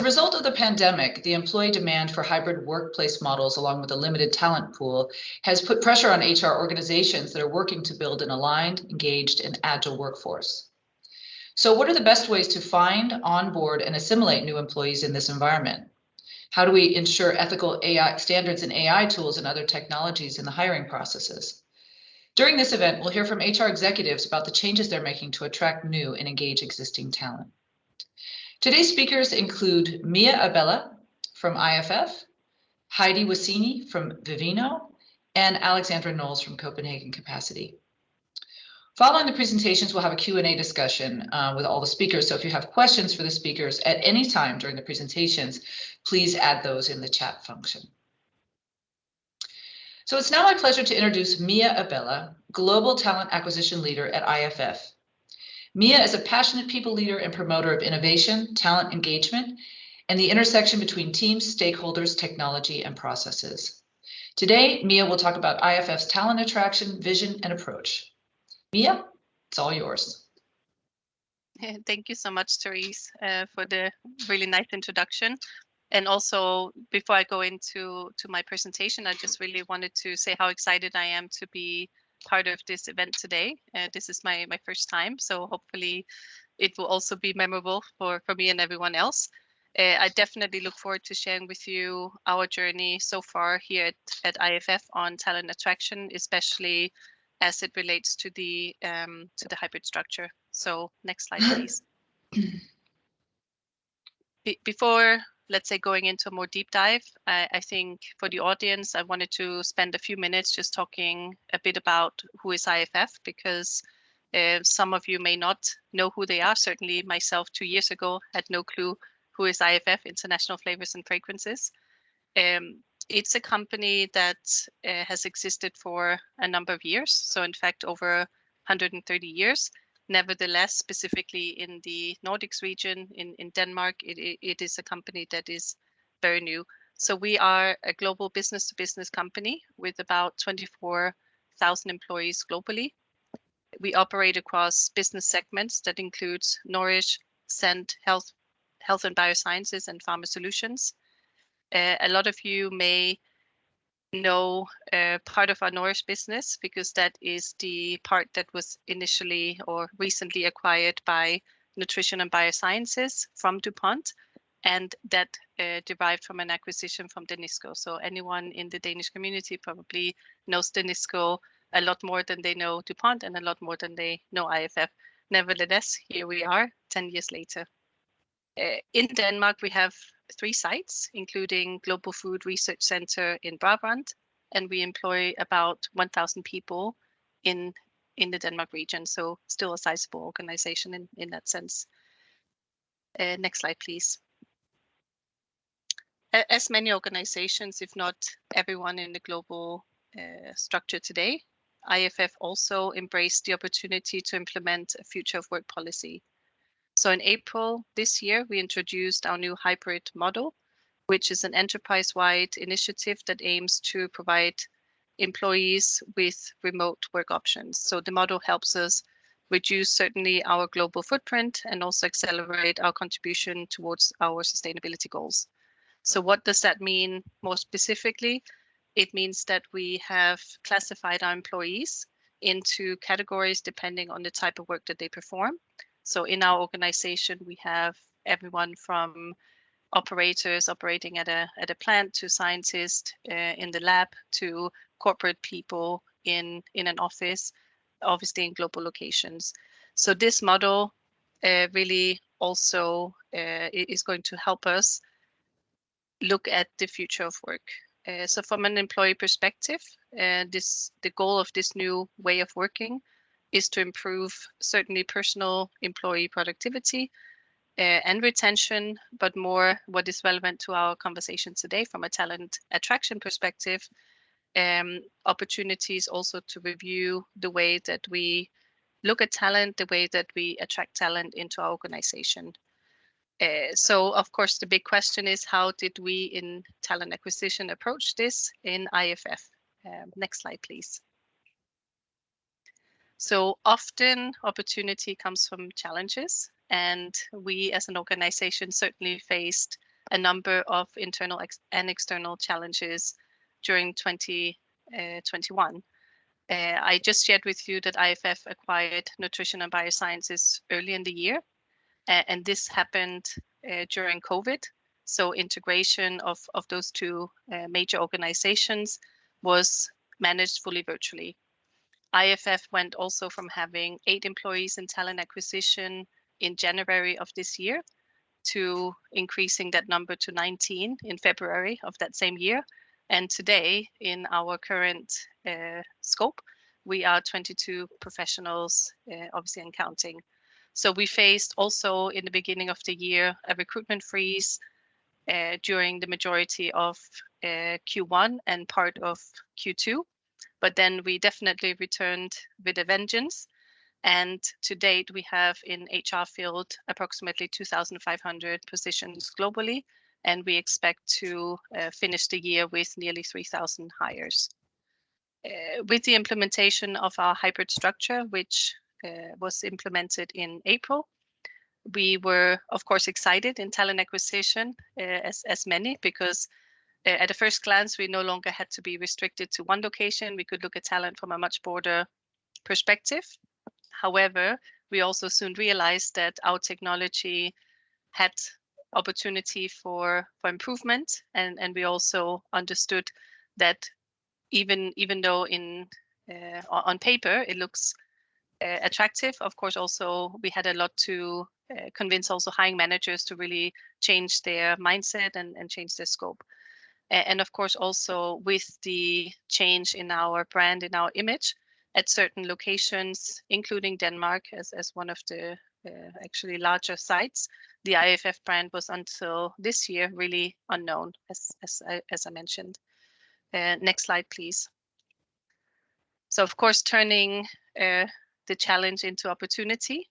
result of the pandemic, the employee demand for hybrid workplace models, along with a limited talent pool, has put pressure on HR organizations that are working to build an aligned, engaged, and agile workforce. So what are the best ways to find, onboard, and assimilate new employees in this environment? How do we ensure ethical AI standards in AI tools and other technologies in the hiring processes? During this event, we'll hear from HR executives about the changes they're making to attract new and engage existing talent. Today's speakers include Mia Abella from IFF, Heidi Wassini from Vivino, and Alexandra Knowles from Copenhagen Capacity. Following the presentations, we'll have a Q&A discussion with all the speakers. So if you have questions for the speakers at any time during the presentations, please add those in the chat function. So it's now my pleasure to introduce Mia Abella, Global Talent Acquisition Leader at IFF. Mia is a passionate people leader and promoter of innovation, talent engagement, and the intersection between teams, stakeholders, technology, and processes. Today, Mia will talk about IFF's talent attraction, vision, and approach. Mia, it's all yours. Thank you so much, Therese, for the really nice introduction. And also, before I go into my presentation, I just really wanted to say how excited I am to be part of this event today. This is my first time, so hopefully it will also be memorable for me and everyone else. I definitely look forward to sharing with you our journey so far here at IFF on talent attraction, especially as it relates to the hybrid structure. So next slide, please. Before, let's say, going into a more deep dive, I think for the audience, I wanted to spend a few minutes just talking a bit about who is IFF, because some of you may not know who they are. Certainly myself 2 years ago had no clue who is IFF, International Flavors and Fragrances. It's a company that has existed for a number of years. So in fact, over 130 years. Nevertheless, specifically in the Nordics region, in Denmark, it is a company that is very new. So we are a global business-to-business company with about 24,000 employees globally. We operate across business segments that includes Nourish, Scent, Health and Biosciences, and Pharma Solutions. A lot of you may know part of our Nourish business, because that is the part that was initially or recently acquired by Nutrition and Biosciences from DuPont, and that derived from an acquisition from Danisco. So anyone in the Danish community probably knows Danisco a lot more than they know DuPont, and a lot more than they know IFF. Nevertheless, here we are 10 years later. In Denmark, we have 3 sites, including Global Food Research Center in Brabrand, and we employ about 1,000 people in the Denmark region, so still a sizable organization in that sense. Next slide, please. As many organizations, if not everyone in the global structure today, IFF also embraced the opportunity to implement a future of work policy. So in April this year, we introduced our new hybrid model, which is an enterprise-wide initiative that aims to provide employees with remote work options. So the model helps us reduce certainly our global footprint and also accelerate our contribution towards our sustainability goals. So what does that mean more specifically? It means that we have classified our employees into categories depending on the type of work that they perform. So in our organization, we have everyone from operators operating at a plant, to scientists in the lab, to corporate people in an office, obviously in global locations. So this model really also is going to help us look at the future of work. So from an employee perspective, the goal of this new way of working is to improve certainly personal employee productivity and retention, but more what is relevant to our conversation today from a talent attraction perspective, opportunities also to review the way that we look at talent, the way that we attract talent into our organization. So of course, the big question is, how did we in talent acquisition approach this in IFF? Next slide, please. So often opportunity comes from challenges, and we as an organization certainly faced a number of internal and external challenges during 2021. I just shared with you that IFF acquired Nutrition and Biosciences early in the year, and this happened during COVID. So integration of those two major organizations was managed fully virtually. IFF went also from having 8 employees in talent acquisition in January of this year to increasing that number to 19 in February of that same year. And today, in our current scope, we are 22 professionals, obviously and counting. So we faced also in the beginning of the year a recruitment freeze during the majority of Q1 and part of Q2. But then we definitely returned with a vengeance. And to date, we have in HR field approximately 2,500 positions globally, and we expect to finish the year with nearly 3,000 hires. With the implementation of our hybrid structure, which was implemented in April, we were, of course, excited in talent acquisition, as many, because at a first glance, we no longer had to be restricted to one location. We could look at talent from a much broader perspective. However, we also soon realized that our technology had opportunity for improvement, and we also understood that even though on paper it looks attractive, of course, also we had a lot to convince also hiring managers to really change their mindset and change their scope. And of course, also with the change in our brand, in our image, at certain locations, including Denmark as one of the actually larger sites, the IFF brand was until this year really unknown, as I mentioned. Next slide, please. So of course, turning the challenge into opportunity,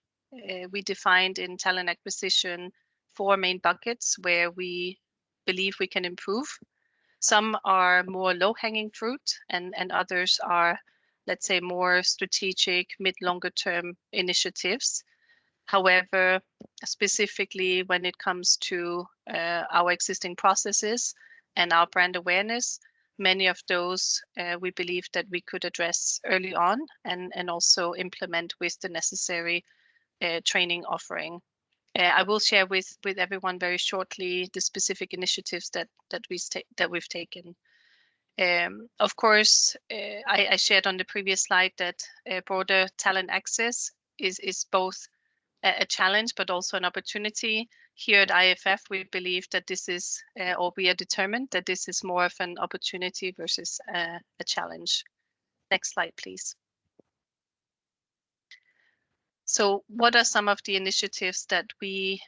we defined in talent acquisition 4 main buckets where we believe we can improve. Some are more low-hanging fruit, and others are, let's say, more strategic, mid-longer term initiatives. However, specifically when it comes to our existing processes and our brand awareness, many of those we believe that we could address early on and also implement with the necessary training offering. I will share with everyone very shortly the specific initiatives that we've taken. Of course, I shared on the previous slide that broader talent access is both a challenge but also an opportunity. Here at IFF, we believe that this is, or we are determined that this is more of an opportunity versus a challenge. Next slide, please. So what are some of the initiatives that we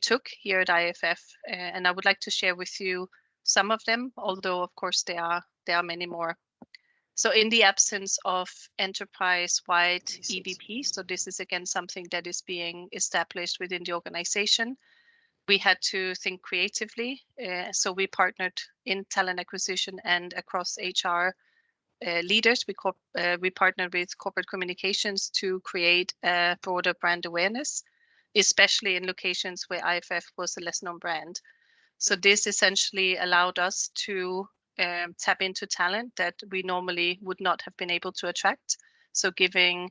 took here at IFF? And I would like to share with you some of them, although of course there are many more. So in the absence of enterprise-wide EVP, so this is again something that is being established within the organization, we had to think creatively. So we partnered in talent acquisition and across HR leaders. We partnered with corporate communications to create a broader brand awareness, especially in locations where IFF was a less known brand. So this essentially allowed us to tap into talent that we normally would not have been able to attract. So giving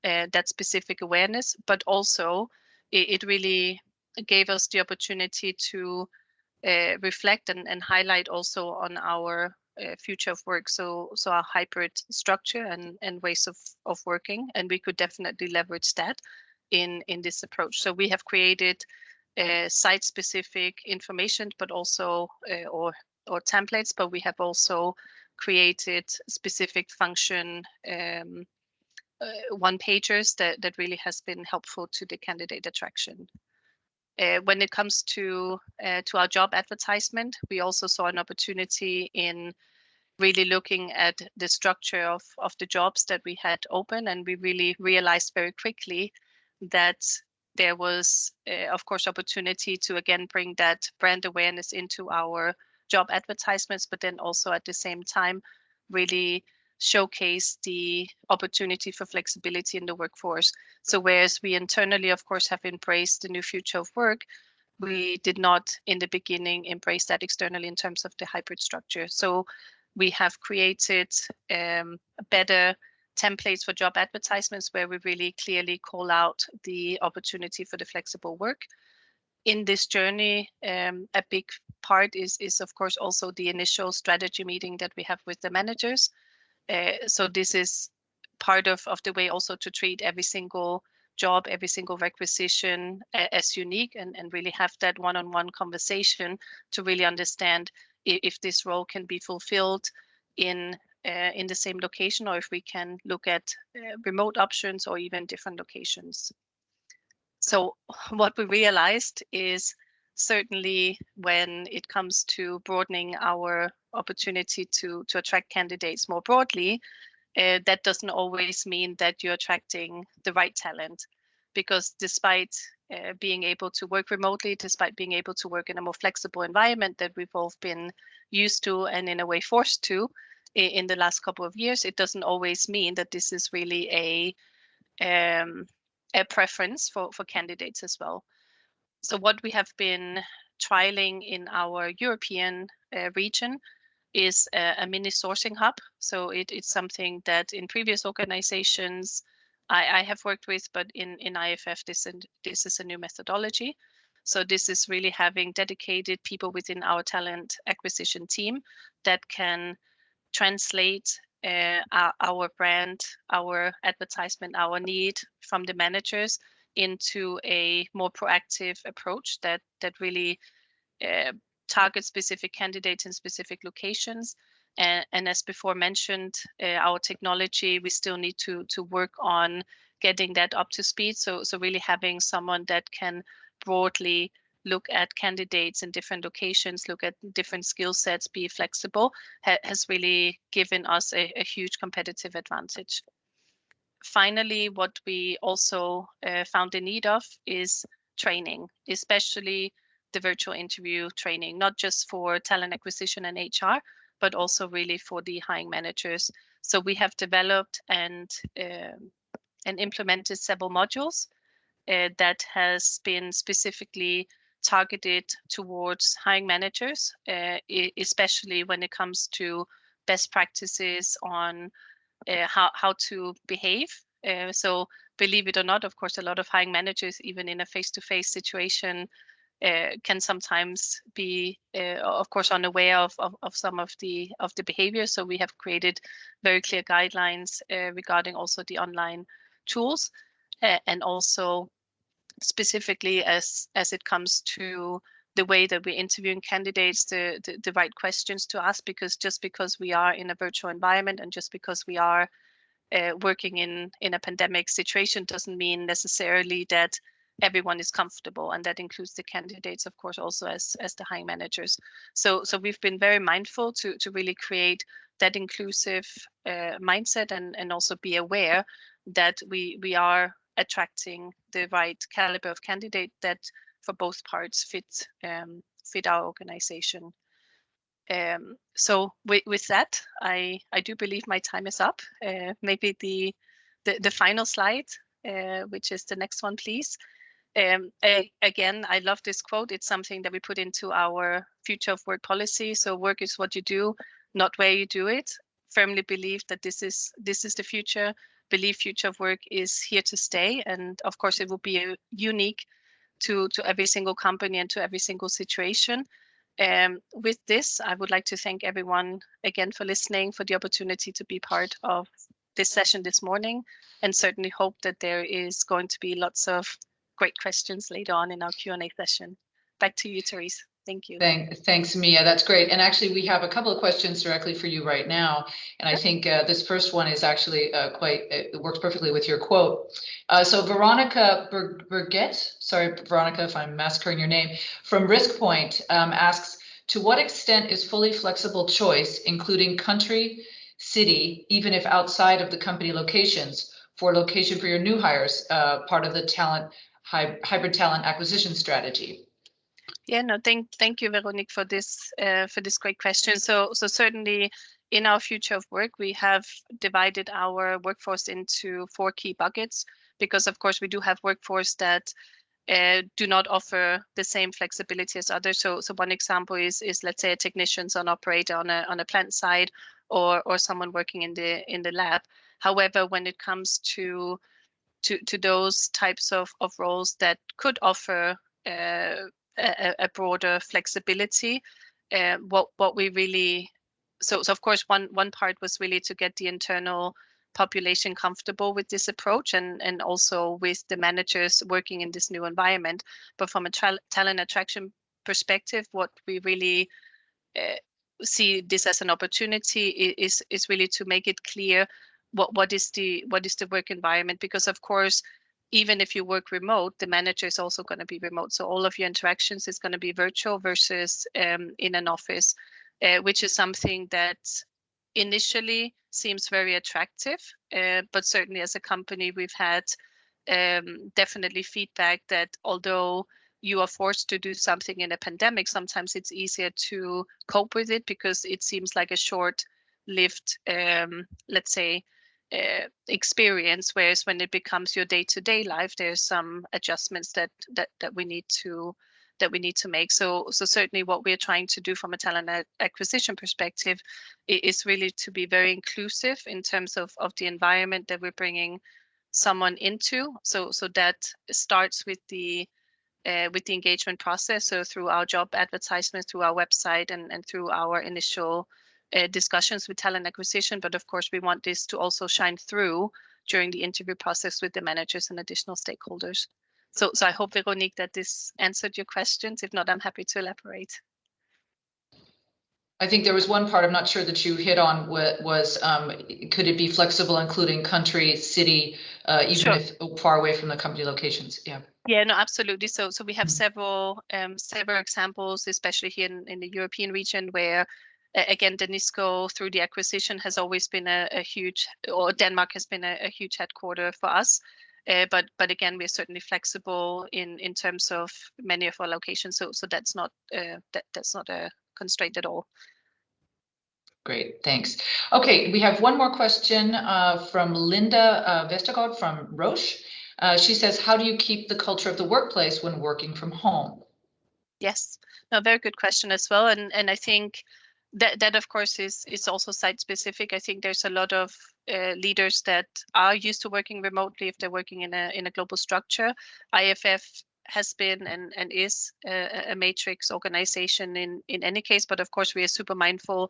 that specific awareness, but also it really gave us the opportunity to reflect and highlight also on our future of work. So our hybrid structure and ways of working, and we could definitely leverage that in this approach. So we have created site-specific information, but also or templates, but we have also created specific function one-pagers that really has been helpful to the candidate attraction. When it comes to our job advertisement, we also saw an opportunity in really looking at the structure of the jobs that we had open, and we really realized very quickly that there was, of course, opportunity to again bring that brand awareness into our job advertisements, but then also at the same time really showcase the opportunity for flexibility in the workforce. So whereas we internally, of course, have embraced the new future of work, we did not in the beginning embrace that externally in terms of the hybrid structure. So we have created better templates for job advertisements where we really clearly call out the opportunity for the flexible work. In this journey, a big part is of course also the initial strategy meeting that we have with the managers. So this is part of the way also to treat every single job, every single requisition as unique, and really have that one-on-one conversation to really understand if this role can be fulfilled in the same location, or if we can look at remote options or even different locations. So what we realized is certainly when it comes to broadening our opportunity to attract candidates more broadly, that doesn't always mean that you're attracting the right talent, because despite being able to work remotely, despite being able to work in a more flexible environment that we've all been used to and in a way forced to in the last couple of years, it doesn't always mean that this is really a preference for candidates as well. So what we have been trialing in our European region is a mini sourcing hub. So it's something that in previous organizations I have worked with, but in IFF this is a new methodology. So this is really having dedicated people within our talent acquisition team that can translate our brand, our advertisement, our need from the managers into a more proactive approach that really target specific candidates in specific locations. And as before mentioned, our technology, we still need to work on getting that up to speed. So really having someone that can broadly look at candidates in different locations, look at different skill sets, be flexible, has really given us a huge competitive advantage. Finally, what we also found the need of is training, especially the virtual interview training, not just for talent acquisition and HR, but also really for the hiring managers. So we have developed and implemented several modules that has been specifically targeted towards hiring managers, especially when it comes to best practices on how to behave. So believe it or not, of course, a lot of hiring managers, even in a face-to-face situation, can sometimes be, of course, unaware of some of the behaviors. So we have created very clear guidelines regarding also the online tools, and also specifically as it comes to the way that we're interviewing candidates, the right questions to ask, because just because we are in a virtual environment and just because we are working in a pandemic situation doesn't mean necessarily that everyone is comfortable, and that includes the candidates, of course, also as the hiring managers. So we've been very mindful to really create that inclusive mindset, and also be aware that we are attracting the right caliber of candidate that for both parts fit our organization. So with that, I do believe my time is up. Maybe the final slide, which is the next one, please. Again, I love this quote. It's something that we put into our future of work policy. So work is what you do, not where you do it. Firmly believe that this is the future. Believe future of work is here to stay. And of course, it will be unique to every single company and to every single situation. With this, I would like to thank everyone again for listening, for the opportunity to be part of this session this morning, and certainly hope that there is going to be lots of great questions later on in our Q&A session. Back to you, Therese. Thank you. Thanks, Mia. That's great. And actually, we have a couple of questions directly for you right now. And I think this first one is actually it works perfectly with your quote. So Veronica Burgett, sorry, Veronica, if I'm massacring your name, from RiskPoint asks, to what extent is fully flexible choice, including country, city, even if outside of the company locations, for location for your new hires, part of the hybrid talent acquisition strategy? Yeah, no, thank you, Veronique, for this great question. So certainly in our future of work, we have divided our workforce into 4 key buckets, because of course we do have workforce that do not offer the same flexibility as others. So one example is let's say a technician's an operator on a plant site, or someone working in the lab. However, when it comes to those types of roles that could offer a broader flexibility, what we really, so of course one part was really to get the internal population comfortable with this approach, and also with the managers working in this new environment. But from a talent attraction perspective, what we really see this as an opportunity is really to make it clear what is the work environment, because of course, even if you work remote, the manager is also going to be remote. So all of your interactions is going to be virtual versus in an office, which is something that initially seems very attractive. But certainly as a company, we've had definitely feedback that although you are forced to do something in a pandemic, sometimes it's easier to cope with it because it seems like a short-lived, let's say, experience. Whereas when it becomes your day-to-day life, there's some adjustments that we need to make. So certainly what we're trying to do from a talent acquisition perspective is really to be very inclusive in terms of the environment that we're bringing someone into. So that starts with the engagement process. So through our job advertisements, through our website, and through our initial discussions with talent acquisition. But of course, we want this to also shine through during the interview process with the managers and additional stakeholders. So I hope, Veronique, that this answered your questions. If not, I'm happy to elaborate. I think there was one part I'm not sure that you hit on, was could it be flexible, including country, city, even Sure. if far away from the company locations? Yeah. Yeah, no, absolutely. So we have several examples, especially here in the European region, where again, Danisco through the acquisition has always been a huge, or Denmark has been a huge headquarter for us. But again, we're certainly flexible in terms of many of our locations. So that's not that's not a constraint at all. Great, thanks. Okay, we have one more question from Linda Vestergaard from Roche. She says, how do you keep the culture of the workplace when working from home? Yes, a very good question as well. And I think that of course is also site specific. I think there's a lot of leaders that are used to working remotely if they're working in a global structure. IFF has been and is a matrix organization in any case, but of course we are super mindful,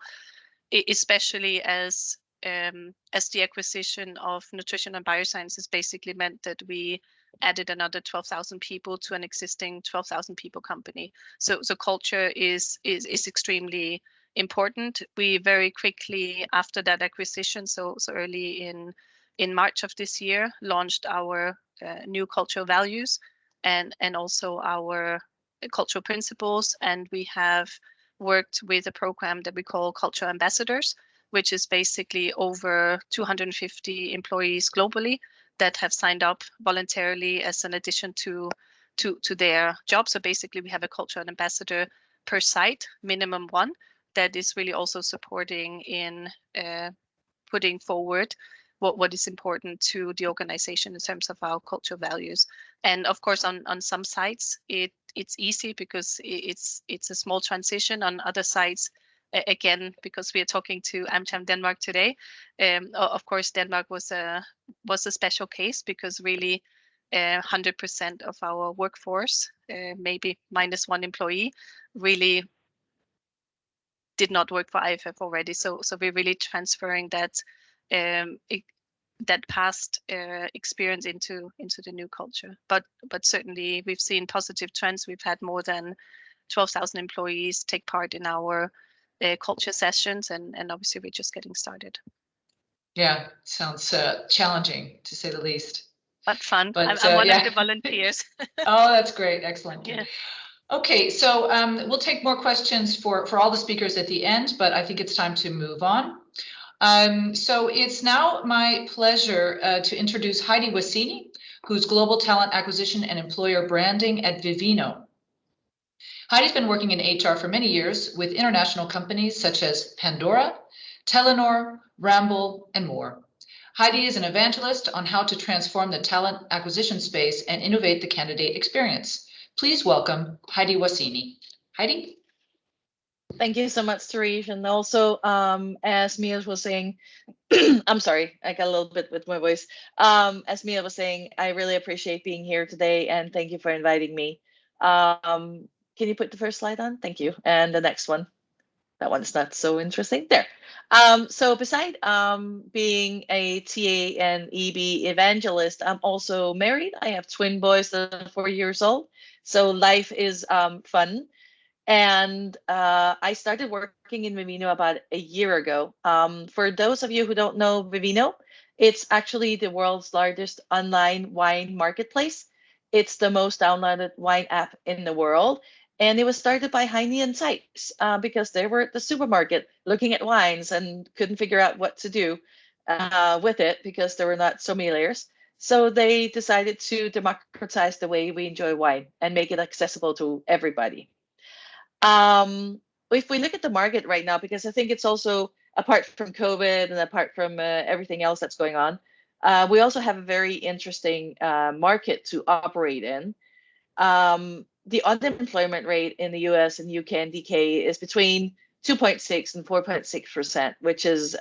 especially as the acquisition of nutrition and biosciences basically meant that we added another 12,000 people to an existing 12,000 people company. So culture is extremely important. We very quickly after that acquisition, so early in March of this year, launched our new cultural values and also our cultural principles, and we have worked with a program that we call Culture Ambassadors, which is basically over 250 employees globally that have signed up voluntarily as an addition to their job. So basically we have a culture ambassador per site, minimum one, that is really also supporting in putting forward what is important to the organization in terms of our cultural values. And of course, on some sites, it's easy because it's a small transition. On other sites, again, because we are talking to AmCham Denmark today, of course, Denmark was a special case because really 100% of our workforce, maybe minus one employee, really did not work for IFF already. So we're really transferring that that past experience into the new culture. But certainly we've seen positive trends. We've had more than 12,000 employees take part in our culture sessions, and obviously we're just getting started. Yeah, sounds challenging to say the least. But fun. But, I'm one of the volunteers. Oh, that's great. Excellent. Yeah. Okay, so we'll take more questions for all the speakers at the end, but I think it's time to move on. So it's now my pleasure to introduce Heidi Wassini, who's Global Talent Acquisition and Employer Branding at Vivino. Heidi's been working in HR for many years with international companies such as Pandora, Tailor, Ramble, and more. Heidi is an evangelist on how to transform the talent acquisition space and innovate the candidate experience. Please welcome Heidi Wasini. Heidi? Thank you so much, Therese. And also, as Mia was saying, I'm sorry, I got a little bit with my voice. As Mia was saying, I really appreciate being here today, and thank you for inviting me. Can you put the first slide on? Thank you. And the next one. That one's not so interesting. There. So beside being a TA and EB evangelist, I'm also married. I have twin boys that are 4 years old. So life is fun. And I started working in Vivino about a year ago. For those of you who don't know Vivino, it's actually the world's largest online wine marketplace. It's the most downloaded wine app in the world. And it was started by Heine and Sykes because they were at the supermarket looking at wines and couldn't figure out what to do with it because there were not sommeliers. So they decided to democratize the way we enjoy wine and make it accessible to everybody. If we look at the market right now, because I think it's also apart from COVID and apart from everything else that's going on, we also have a very interesting market to operate in. The unemployment rate in the US and UK and DK is between 2.6 and 4.6%, which is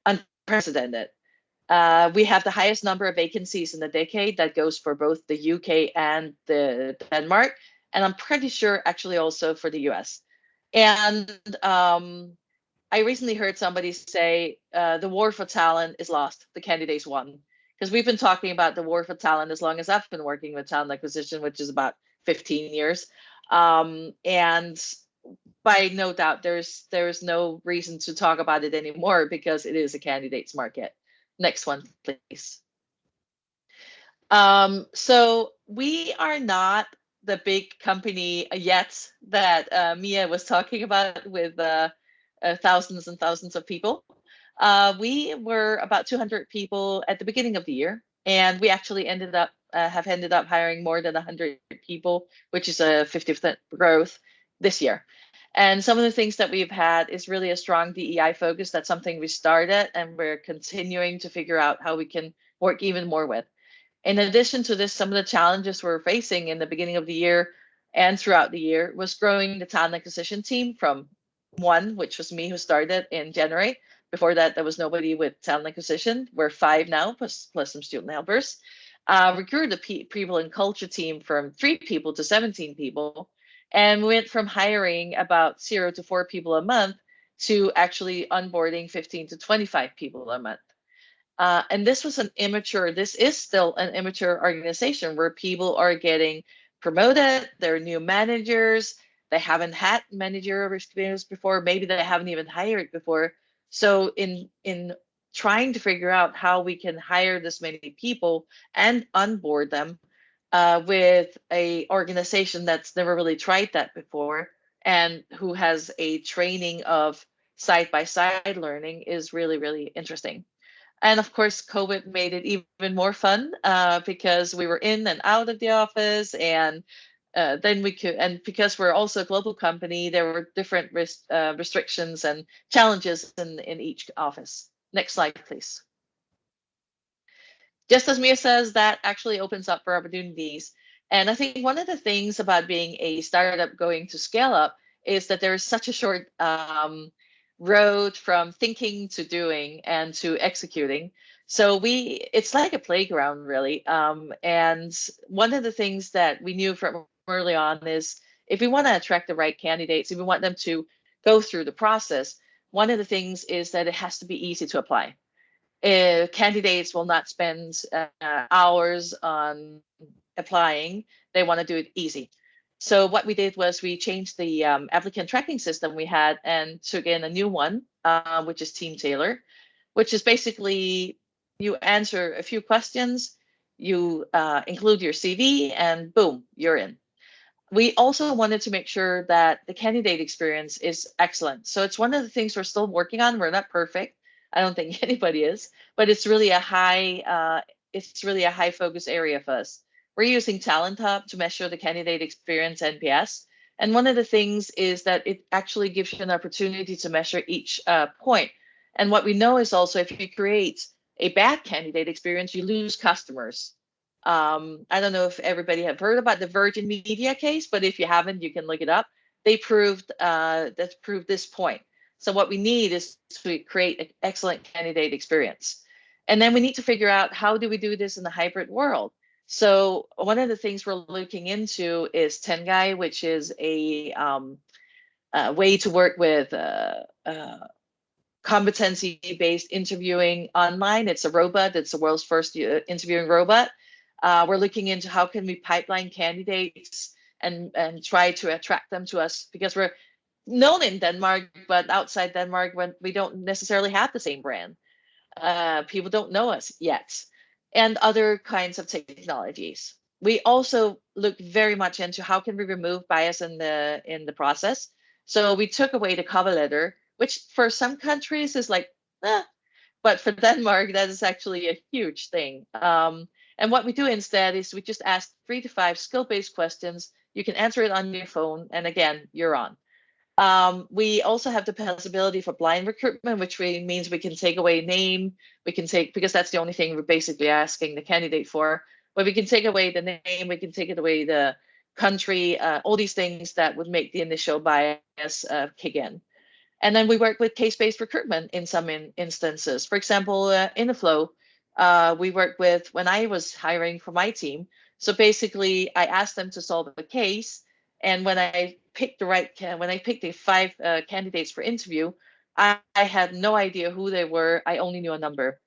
unprecedented. We have the highest number of vacancies in the decade. That goes for both the UK and the Denmark. And I'm pretty sure actually also for the US. And I recently heard somebody say the war for talent is lost, the candidates won. Because we've been talking about the war for talent as long as I've been working with talent acquisition, which is about 15 years. And by no doubt, there's no reason to talk about it anymore because it is a candidates market. Next one, please. So we are not the big company yet that Mia was talking about with thousands and thousands of people. We were about 200 people at the beginning of the year, and we actually have ended up hiring more than 100 people, which is a 50% growth this year. And some of the things that we've had is really a strong DEI focus. That's something we started and we're continuing to figure out how we can work even more with. In addition to this, some of the challenges we're facing in the beginning of the year and throughout the year was growing the talent acquisition team from one, which was me who started in January. Before that, there was nobody with talent acquisition. We're 5 now, plus some student helpers. We grew the people and culture team from 3 people to 17 people. And we went from hiring about 0 to 4 people a month to actually onboarding 15 to 25 people a month. And this is still an immature organization where people are getting promoted, they're new managers, they haven't had managerial experience before, maybe they haven't even hired before. So in trying to figure out how we can hire this many people and onboard them with a organization that's never really tried that before and who has a training of side-by-side learning is really, really interesting. And of course, COVID made it even more fun because we were in and out of the office, and then we could, and because we're also a global company, there were different restrictions and challenges in each office. Next slide, please. Just as Mia says, that actually opens up for opportunities. And I think one of the things about being a startup going to scale up is that there is such a short road from thinking to doing and to executing. So it's like a playground, really. And one of the things that we knew from early on is if we want to attract the right candidates, if we want them to go through the process, one of the things is that it has to be easy to apply. Candidates will not spend hours on applying. They want to do it easy. So what we did was we changed the applicant tracking system we had and took in a new one, which is Team Tailor, which is basically you answer a few questions, you include your CV, and boom, you're in. We also wanted to make sure that the candidate experience is excellent. So it's one of the things we're still working on. We're not perfect. I don't think anybody is, but it's really a high focus area for us. We're using Talent Hub to measure the candidate experience NPS. And one of the things is that it actually gives you an opportunity to measure each point. And what we know is also if you create a bad candidate experience, you lose customers. I don't know if everybody have heard about the Virgin Media case, but if you haven't, you can look it up. They proved this point. So what we need is to create an excellent candidate experience. And then we need to figure out, how do we do this in the hybrid world? So one of the things we're looking into is Tengai, which is a way to work with competency-based interviewing online. It's a robot. It's the world's first interviewing robot. We're looking into how can we pipeline candidates and try to attract them to us, because we're known in Denmark, but outside Denmark, when we don't necessarily have the same brand. People don't know us yet, and other kinds of technologies. We also look very much into how can we remove bias in the process. So we took away the cover letter, which for some countries is like, but for Denmark, that is actually a huge thing. And what we do instead is we just ask 3 to 5 skill-based questions. You can answer it on your phone, and again, you're on. We also have the possibility for blind recruitment, which means we can take away name. We can take, because that's the only thing we're basically asking the candidate for. But we can take away the name. We can take it away the country. All these things that would make the initial bias kick in. And then we work with case-based recruitment in some instances. For example, in the flow, we work with, when I was hiring for my team. So basically, I asked them to solve a case. And when I picked the 5 candidates for interview, I had no idea who they were. I only knew a number.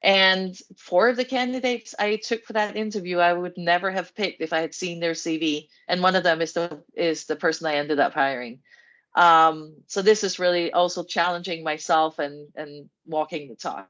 And 4 of the candidates I took for that interview, I would never have picked if I had seen their CV. And one of them is the person I ended up hiring. So this is really also challenging myself and walking the talk.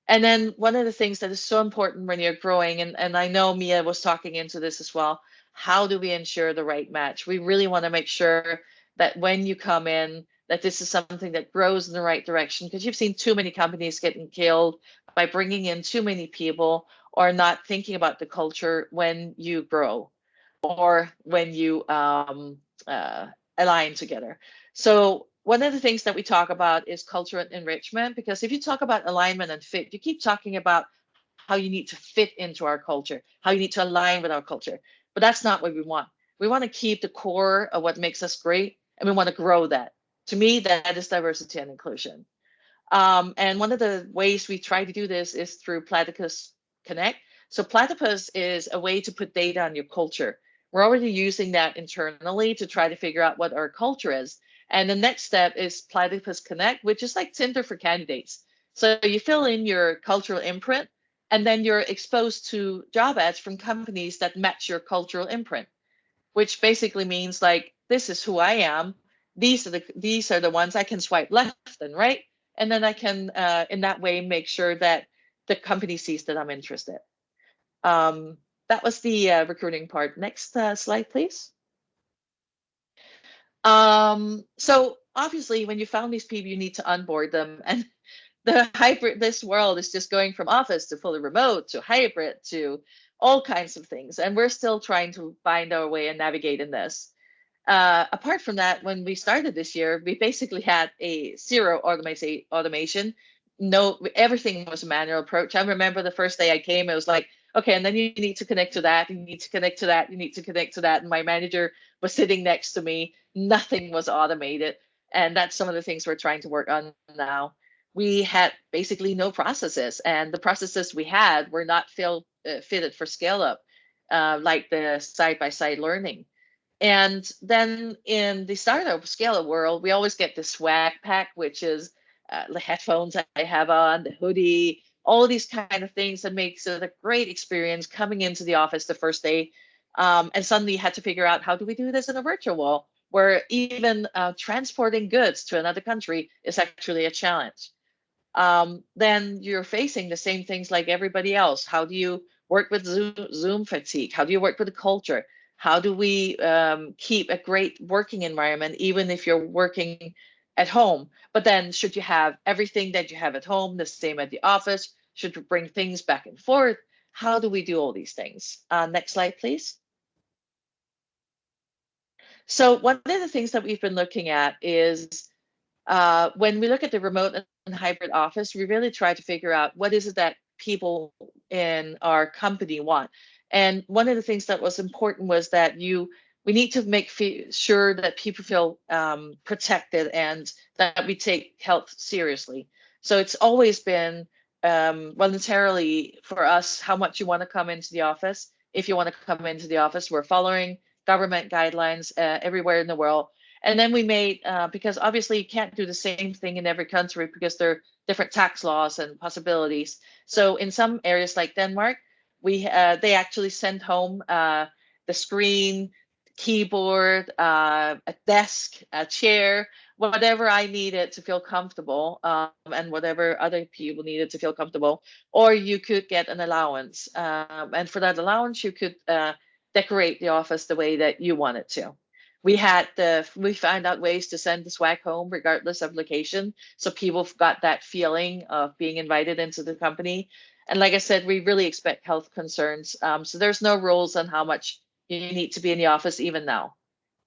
And then one of the things that is so important when you're growing, and I know Mia was talking into this as well, how do we ensure the right match? We really want to make sure that when you come in, that this is something that grows in the right direction, because you've seen too many companies getting killed by bringing in too many people or not thinking about the culture when you grow or when you align together. So one of the things that we talk about is cultural enrichment, because if you talk about alignment and fit, you keep talking about how you need to fit into our culture, how you need to align with our culture. But that's not what we want. We want to keep the core of what makes us great, and we want to grow that. To me, that is diversity and inclusion. And one of the ways we try to do this is through Platypus Connect. So Platypus is a way to put data on your culture. We're already using that internally to try to figure out what our culture is. And the next step is Platypus Connect, which is like Tinder for candidates. So you fill in your cultural imprint, and then you're exposed to job ads from companies that match your cultural imprint, which basically means like, this is who I am. These are the ones I can swipe left and right. And then I can, in that way, make sure that the company sees that I'm interested. That was the recruiting part. Next slide, please. So obviously, when you found these people, you need to onboard them. And this world is just going from office to fully remote to hybrid to all kinds of things. And we're still trying to find our way and navigate in this. Apart from that, when we started this year, we basically had a zero automation. No, everything was a manual approach. I remember the first day I came, it was like, okay, and then you need to connect to that, you need to connect to that, you need to connect to that. And my manager was sitting next to me. Nothing was automated. And that's some of the things we're trying to work on now. We had basically no processes, and the processes we had were not fitted for scale up, like the side-by-side learning. And then in the startup scale-up world, we always get the swag pack, which is the headphones I have on, the hoodie, all these kind of things that makes it a great experience coming into the office the first day. And suddenly you had to figure out, how do we do this in a virtual world, where even transporting goods to another country is actually a challenge. Then you're facing the same things like everybody else. How do you work with Zoom fatigue? How do you work with the culture? How do we keep a great working environment, even if you're working at home? But then should you have everything that you have at home the same at the office? Should you bring things back and forth? How do we do all these things? Next slide, please. So one of the things that we've been looking at is when we look at the remote hybrid office, we really try to figure out what is it that people in our company want. And one of the things that was important was that we need to make sure that people feel protected and that we take health seriously. So it's always been voluntarily for us how much you want to come into the office. If you want to come into the office, we're following government guidelines everywhere in the world. And then we made, because obviously you can't do the same thing in every country because there are different tax laws and possibilities. So in some areas like Denmark, they actually sent home the screen, keyboard, a desk, a chair, whatever I needed to feel comfortable, and whatever other people needed to feel comfortable. Or you could get an allowance. And for that allowance, you could decorate the office the way that you wanted to. We found out ways to send the swag home regardless of location. So people got that feeling of being invited into the company. And like I said, we really expect health concerns. So there's no rules on how much you need to be in the office even now.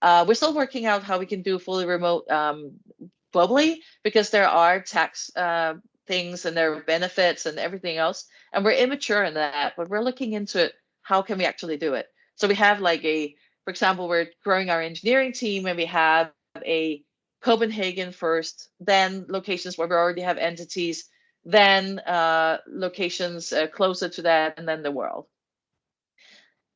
We're still working out how we can do fully remote globally, because there are tax things and there are benefits and everything else. And we're immature in that, but we're looking into it. How can we actually do it? So we have for example, we're growing our engineering team, and we have a Copenhagen first, then locations where we already have entities, then locations closer to that, and then the world.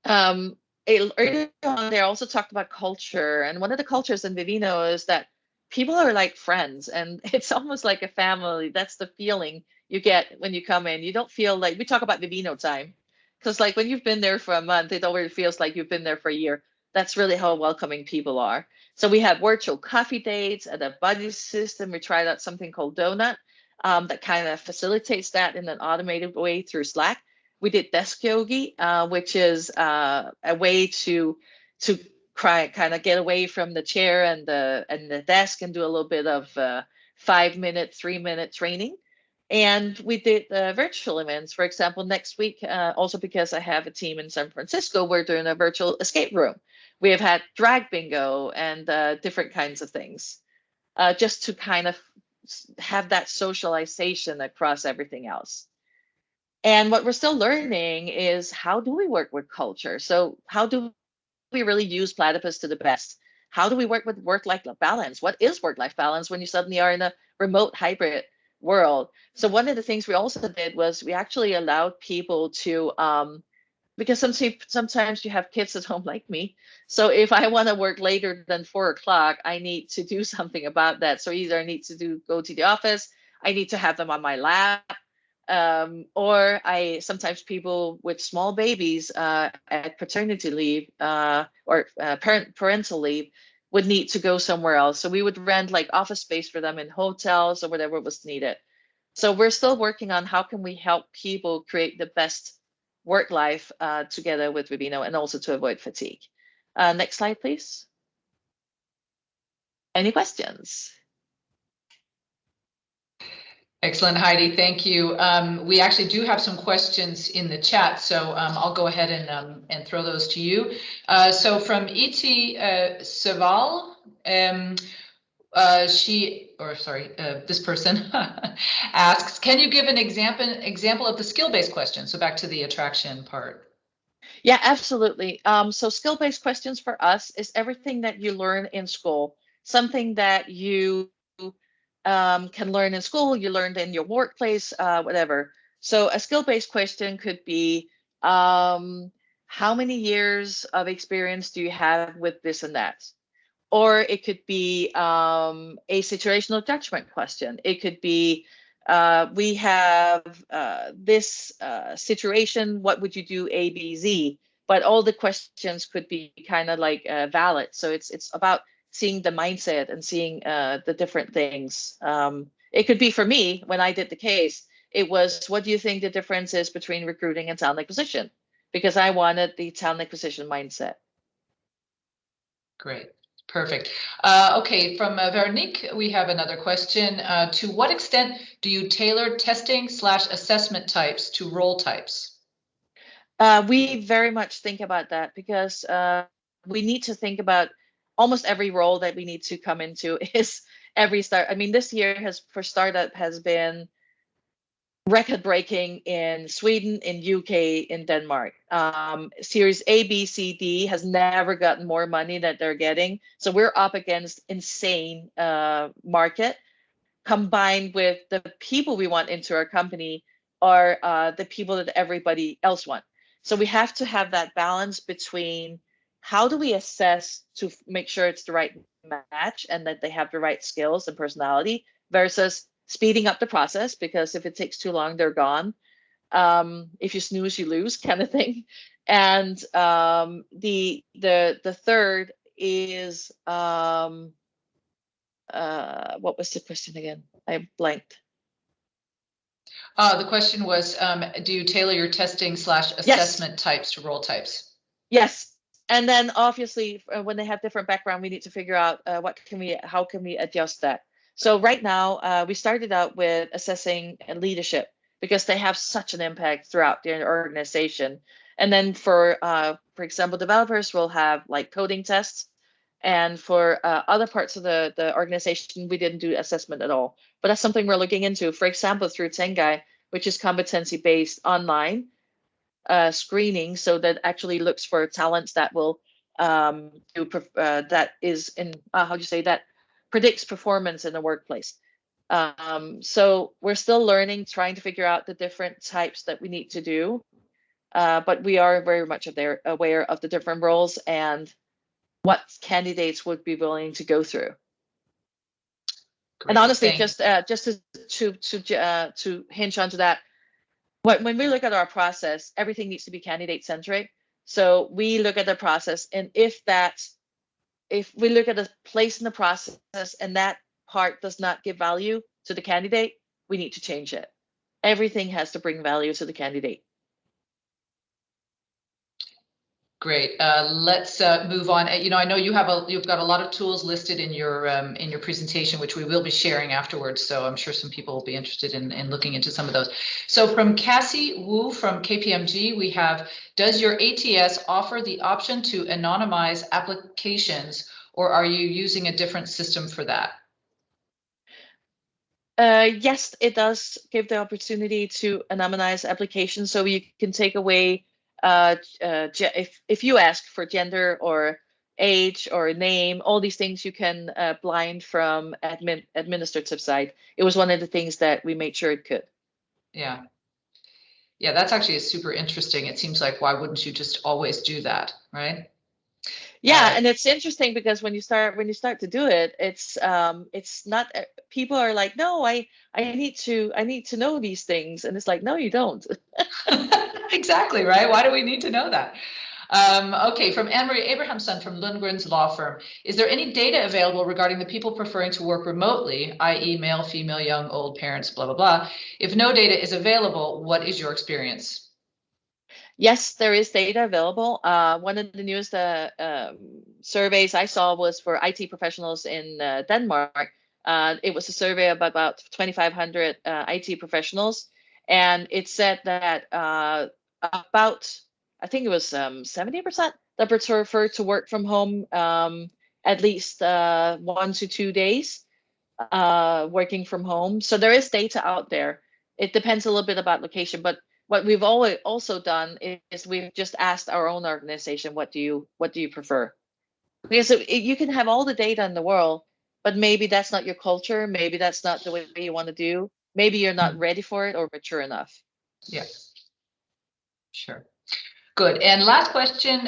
Earlier on, they also talked about culture, and one of the cultures in Vivino is that people are like friends, and it's almost like a family. That's the feeling you get when you come in. You don't feel like, we talk about Vivino time, because like when you've been there for a month, it already feels like you've been there for a year. That's really how welcoming people are. So we have virtual coffee dates and a buddy system. We tried out something called Donut that kind of facilitates that in an automated way through Slack. We did desk yogi, which is a way to kind of get away from the chair and the desk and do a little bit of 5-minute, 3-minute training. And we did virtual events. For example, next week, also because I have a team in San Francisco, we're doing a virtual escape room. We have had drag bingo and different kinds of things, just to kind of have that socialization across everything else. And what we're still learning is, how do we work with culture? So how do we really use Platypus to the best? How do we work with work-life balance? What is work-life balance when you suddenly are in a remote hybrid world? So one of the things we also did was we actually allowed people to, because sometimes you have kids at home like me. So if I want to work later than 4 o'clock, I need to do something about that. So either I need to go to the office, I need to have them on my lap, or sometimes people with small babies at paternity leave or parental leave would need to go somewhere else. So we would rent like office space for them in hotels or whatever was needed. So we're still working on how can we help people create the best work life together with Vivino, and also to avoid fatigue. Next slide, please. Any questions? Excellent, Heidi. Thank you. We actually do have some questions in the chat, so I'll go ahead and throw those to you. So from E.T. Saval, this person asks, can you give an example of the skill-based question? So back to the attraction part. Yeah, absolutely. So skill-based questions for us is everything that you learn in school, something that you can learn in school, you learned in your workplace, whatever. So a skill-based question could be, how many years of experience do you have with this and that? Or it could be a situational judgment question. It could be, we have this situation, what would you do, A, B, Z? But all the questions could be kind of like valid. So it's about seeing the mindset and seeing the different things. It could be, for me, when I did the case, it was, what do you think the difference is between recruiting and talent acquisition? Because I wanted the talent acquisition mindset. Great. Perfect. Okay, from Veronique, we have another question. To what extent do you tailor testing/assessment types to role types? We very much think about that, because we need to think about almost every role that we need to come into is every start. I mean, this year for startup has been record breaking in Sweden, in UK, in Denmark. Series A, B, C, D has never gotten more money that they're getting. So we're up against insane market, combined with the people we want into our company are the people that everybody else want. So we have to have that balance between how do we assess to make sure it's the right match and that they have the right skills and personality versus speeding up the process, because if it takes too long, they're gone. If you snooze, you lose, kind of thing. And the third is what was the question again? I blanked. The question was, do you tailor your testing / assessment types to role types? Yes. And then obviously when they have different background, we need to figure out how can we adjust that. So right now we started out with assessing leadership because they have such an impact throughout their organization. And then for example, developers will have like coding tests. And for other parts of the organization, we didn't do assessment at all. But that's something we're looking into. For example, through Tengai, which is competency-based online screening, so that actually looks for talents that will that is in how do you say that predicts performance in the workplace. So we're still learning, trying to figure out the different types that we need to do. But we are very much aware of the different roles and what candidates would be willing to go through. Great, and honestly, just to hinge onto that, when we look at our process, everything needs to be candidate centric. So we look at the process, and if we look at a place in the process and that part does not give value to the candidate, we need to change it. Everything has to bring value to the candidate. Great. Let's move on. You know, I know you've got a lot of tools listed in your presentation, which we will be sharing afterwards. So I'm sure some people will be interested in looking into some of those. So from Cassie Wu from KPMG, we have, does your ATS offer the option to anonymize applications, or are you using a different system for that? Yes, it does give the opportunity to anonymize applications, so you can take away if you ask for gender or age or name, all these things you can blind from administrative side. It was one of the things that we made sure it could. Yeah. Yeah, that's actually super interesting. It seems like, why wouldn't you just always do that, right? Yeah, and it's interesting because when you start to do it, it's not, people are like, no, I need to know these things, and it's like, no, you don't. Exactly, right? Why do we need to know that? Okay, from Anne-Marie Abrahamson from Lundgren's law firm, is there any data available regarding the people preferring to work remotely, i.e. male, female, young, old, parents, blah, blah, blah? If no data is available, what is your experience? Yes, there is data available. One of the newest surveys I saw was for IT professionals in Denmark. It was a survey of about 2,500 IT professionals, and it said that about, I think it was 70% that prefer to work from home at least 1 to 2 days working from home. So there is data out there. It depends a little bit about location, but what we've always also done is we've just asked our own organization, what do you prefer? Because you can have all the data in the world, but maybe that's not your culture. Maybe that's not the way you want to do. Maybe you're not ready for it or mature enough. Yeah, sure. Good. And last question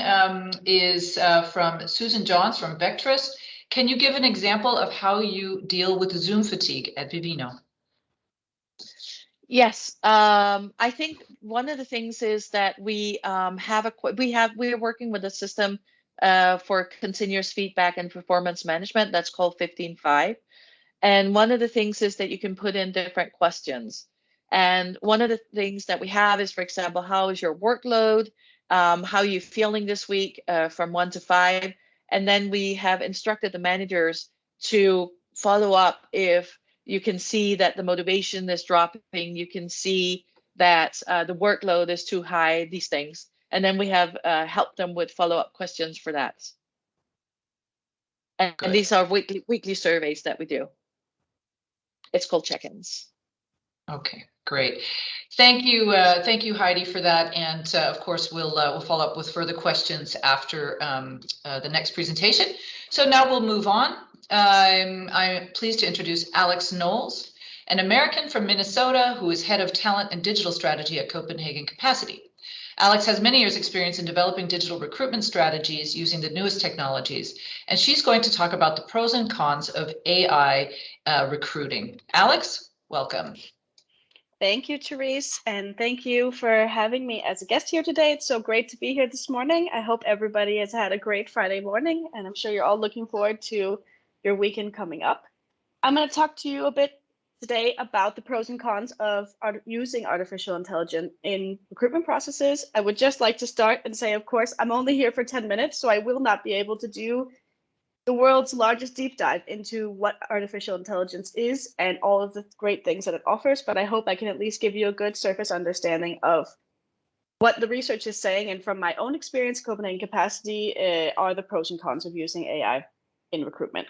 is from Susan Johns from Vectrus. Can you give an example of how you deal with Zoom fatigue at Vivino? Yes, I think one of the things is that we are working with a system for continuous feedback and performance management that's called 15.5. And one of the things is that you can put in different questions. And one of the things that we have is, for example, how is your workload? How are you feeling this week from 1 to 5? And then we have instructed the managers to follow up if you can see that the motivation is dropping, you can see that the workload is too high, these things. And then we have helped them with follow-up questions for that. And Good. these are weekly surveys that we do. It's called check-ins. Okay, great. Thank you, Heidi, for that. And of course, we'll follow up with further questions after the next presentation. So now we'll move on. I'm pleased to introduce Alex Knowles, an American from Minnesota who is head of talent and digital strategy at Copenhagen Capacity. Alex has many years' experience in developing digital recruitment strategies using the newest technologies, and she's going to talk about the pros and cons of AI recruiting. Alex, welcome. Thank you, Therese, and thank you for having me as a guest here today. It's so great to be here this morning. I hope everybody has had a great Friday morning, and I'm sure you're all looking forward to your weekend coming up. I'm going to talk to you a bit today about the pros and cons of using artificial intelligence in recruitment processes. I would just like to start and say, of course, I'm only here for 10 minutes, so I will not be able to do the world's largest deep dive into what artificial intelligence is and all of the great things that it offers, but I hope I can at least give you a good surface understanding of what the research is saying. And from my own experience, Copenhagen Capacity are the pros and cons of using AI in recruitment.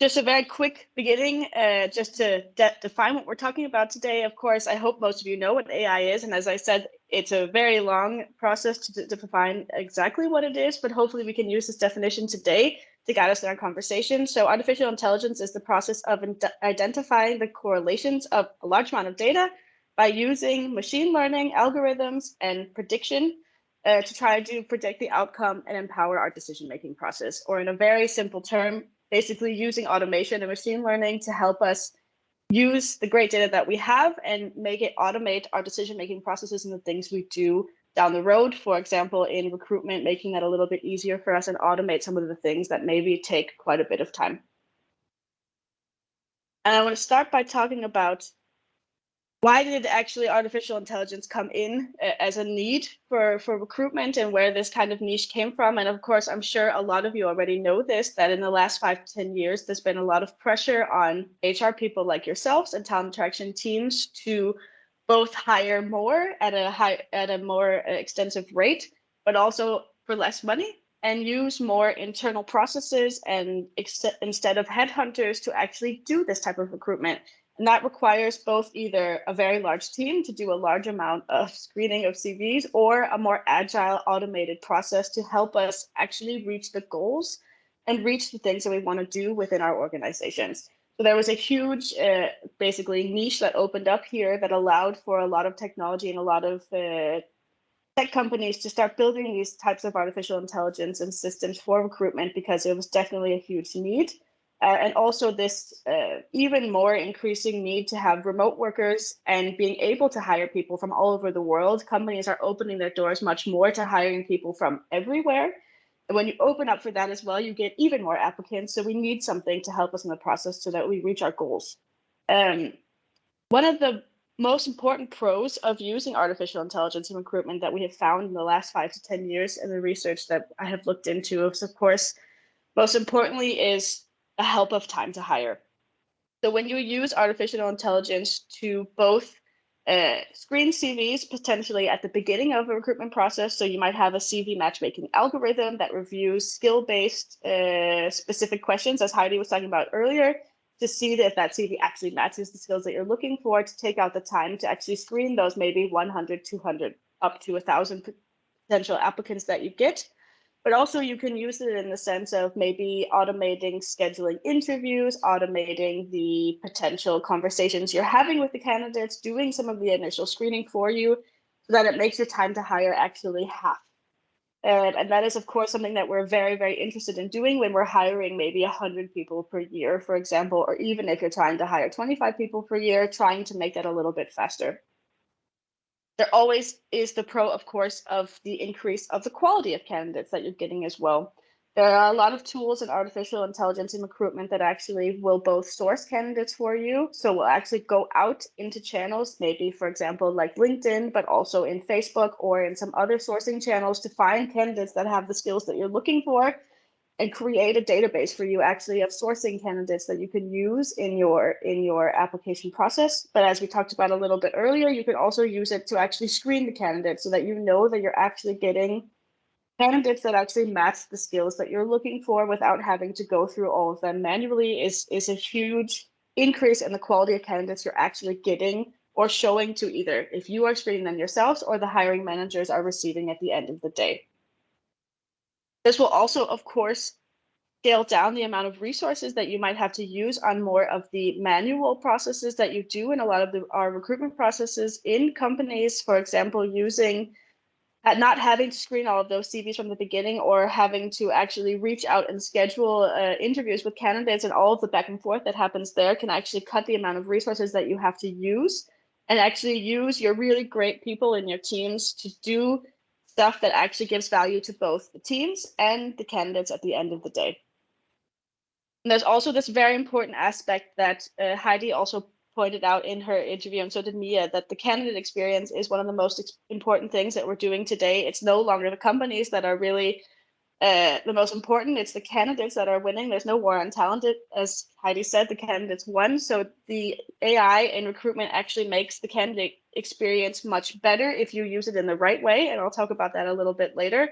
Just a very quick beginning, just to define what we're talking about today. Of course, I hope most of you know what AI is. And as I said, it's a very long process to define exactly what it is, but hopefully we can use this definition today to guide us in our conversation. So artificial intelligence is the process of identifying the correlations of a large amount of data by using machine learning algorithms and prediction to try to predict the outcome and empower our decision-making process. Or in a very simple term, basically using automation and machine learning to help us use the great data that we have and make it automate our decision-making processes and the things we do down the road. For example, in recruitment, making that a little bit easier for us and automate some of the things that maybe take quite a bit of time. And I want to start by talking about why did actually artificial intelligence come in as a need for recruitment and where this kind of niche came from. And of course, I'm sure a lot of you already know this, that in the last 5 to 10 years, there's been a lot of pressure on HR people like yourselves and talent attraction teams to both hire more at a more extensive rate, but also for less money, and use more internal processes and instead of headhunters to actually do this type of recruitment. And that requires both either a very large team to do a large amount of screening of CVs or a more agile automated process to help us actually reach the goals and reach the things that we want to do within our organizations. So there was a huge basically niche that opened up here that allowed for a lot of technology and a lot of tech companies to start building these types of artificial intelligence and systems for recruitment because it was definitely a huge need. And also this even more increasing need to have remote workers and being able to hire people from all over the world. Companies are opening their doors much more to hiring people from everywhere. And when you open up for that as well, you get even more applicants. So we need something to help us in the process so that we reach our goals. One of the most important pros of using artificial intelligence in recruitment that we have found in the last 5 to 10 years in the research that I have looked into is, of course, most importantly is a help of time to hire. So when you use artificial intelligence to both screen CVs potentially at the beginning of a recruitment process, so you might have a CV matchmaking algorithm that reviews skill-based specific questions, as Heidi was talking about earlier, to see if that CV actually matches the skills that you're looking for, to take out the time to actually screen those maybe 100, 200, up to 1,000 potential applicants that you get. But also you can use it in the sense of maybe automating scheduling interviews, automating the potential conversations you're having with the candidates, doing some of the initial screening for you so that it makes your time to hire actually half. And that is, of course, something that we're very, very interested in doing when we're hiring maybe 100 people per year, for example, or even if you're trying to hire 25 people per year, trying to make that a little bit faster. There always is the pro, of course, of the increase of the quality of candidates that you're getting as well. There are a lot of tools in artificial intelligence in recruitment that actually will both source candidates for you. So we'll actually go out into channels, maybe, for example, like LinkedIn, but also in Facebook or in some other sourcing channels to find candidates that have the skills that you're looking for and create a database for you actually of sourcing candidates that you can use in your application process. But as we talked about a little bit earlier, you can also use it to actually screen the candidates so that you know that you're actually getting candidates that actually match the skills that you're looking for without having to go through all of them manually is a huge increase in the quality of candidates you're actually getting or showing to either if you are screening them yourselves or the hiring managers are receiving at the end of the day. This will also, of course, scale down the amount of resources that you might have to use on more of the manual processes that you do in a lot of our recruitment processes in companies, for example, using not having to screen all of those CVs from the beginning or having to actually reach out and schedule interviews with candidates, and all of the back and forth that happens there can actually cut the amount of resources that you have to use and actually use your really great people in your teams to do stuff that actually gives value to both the teams and the candidates at the end of the day. And there's also this very important aspect that Heidi also pointed out in her interview, and so did Mia, that the candidate experience is one of the most important things that we're doing today. It's no longer the companies that are really the most important. It's the candidates that are winning. There's no war on talent. As Heidi said, the candidates won. So the AI in recruitment actually makes the candidate experience much better if you use it in the right way. And I'll talk about that a little bit later.